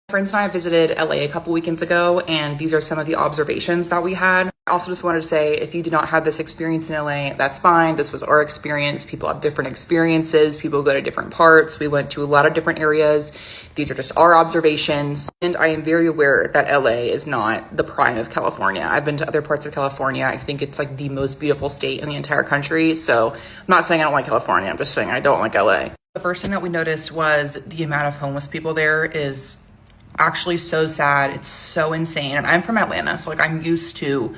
Friends and I visited LA a couple weekends ago, and these are some of the observations that we had. I also just wanted to say, if you did not have this experience in LA, that's fine. This was our experience. People have different experiences. People go to different parts. We went to a lot of different areas. These are just our observations. And I am very aware that LA is not the prime of California. I've been to other parts of California. I think it's like the most beautiful state in the entire country. So I'm not saying I don't like California. I'm just saying I don't like LA. The first thing that we noticed was the amount of homeless people there is actually so sad. It's so insane. And I'm from Atlanta, so like I'm used to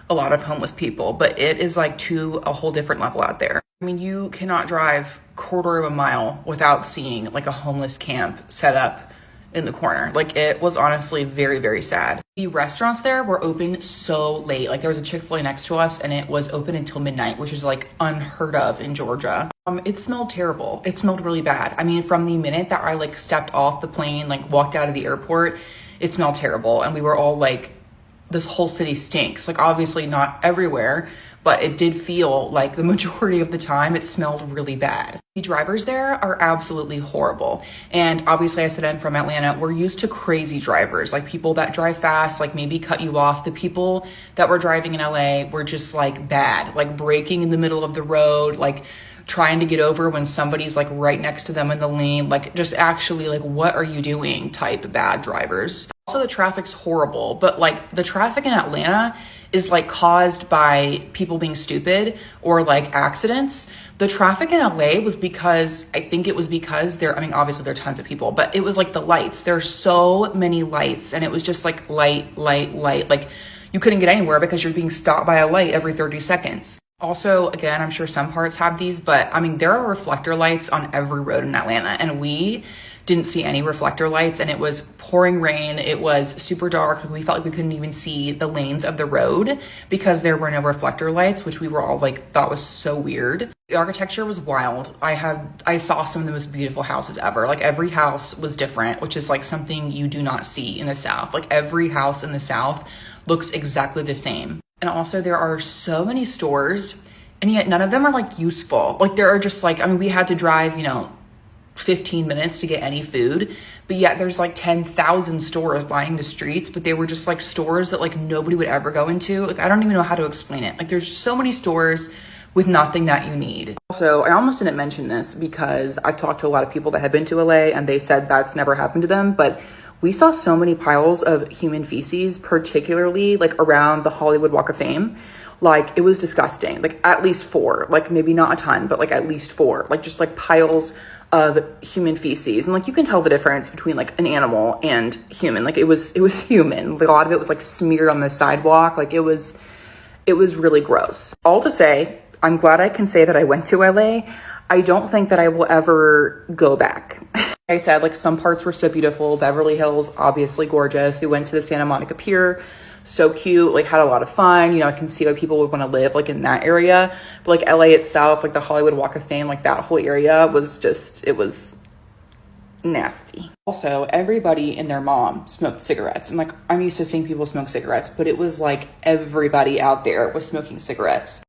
a lot of homeless people, but it is like to a whole different level out there. I mean, you cannot drive quarter of a mile without seeing like a homeless camp set up in the corner. Like, it was honestly very, very sad. The restaurants there were open so late. Like, there was a Chick-fil-A next to us and it was open until midnight, which is like unheard of in Georgia. It smelled terrible. It smelled really bad. I mean, from the minute that I like stepped off the plane, like walked out of the airport, it smelled terrible. And we were all like, this whole city stinks. Like, obviously not everywhere, but it did feel like the majority of the time it smelled really bad. The drivers there are absolutely horrible. And obviously, I said I'm from Atlanta. We're used to crazy drivers, like people that drive fast, like maybe cut you off. The people that were driving in LA were just like bad, like braking in the middle of the road, like trying to get over when somebody's like right next to them in the lane, like just actually like, what are you doing type bad drivers. Also, the traffic's horrible, but like the traffic in Atlanta is like caused by people being stupid or like accidents. The traffic in LA was because, I think it was because there, I mean, obviously there are tons of people, but it was like the lights. There are so many lights and it was just like light. Like you couldn't get anywhere because you're being stopped by a light every 30 seconds. Also, again, I'm sure some parts have these, but I mean, there are reflector lights on every road in Atlanta, and we didn't see any reflector lights, and it was pouring rain. It was super dark. We felt like we couldn't even see the lanes of the road because there were no reflector lights, which we were all like, thought was so weird. The architecture was wild. I saw some of the most beautiful houses ever. Like, every house was different, which is like something you do not see in the South. Like, every house in the South looks exactly the same. And also, there are so many stores, and yet none of them are like useful. Like, there are just like, I mean, we had to drive, 15 minutes to get any food, but yet there's like 10,000 stores lining the streets, but they were just like stores that like nobody would ever go into. Like, I don't even know how to explain it. Like, there's so many stores with nothing that you need. Also, I almost didn't mention this because I've talked to a lot of people that have been to LA and they said that's never happened to them, but we saw so many piles of human feces, particularly like around the Hollywood Walk of Fame. Like, it was disgusting. Like, at least 4, like maybe not a ton, but like at least 4, like just like piles of human feces. And like, you can tell the difference between like an animal and human. Like, it was human. Like, a lot of it was like smeared on the sidewalk. Like, it was really gross. All to say, I'm glad I can say that I went to LA. I don't think that I will ever go back. Like I said, like, some parts were so beautiful. Beverly Hills, obviously gorgeous. We went to the Santa Monica Pier, so cute, like, had a lot of fun. I can see why people would want to live like in that area. But like LA itself, like the Hollywood Walk of Fame, like that whole area was just, it was nasty. Also, everybody and their mom smoked cigarettes. And like, I'm used to seeing people smoke cigarettes, but it was like everybody out there was smoking cigarettes.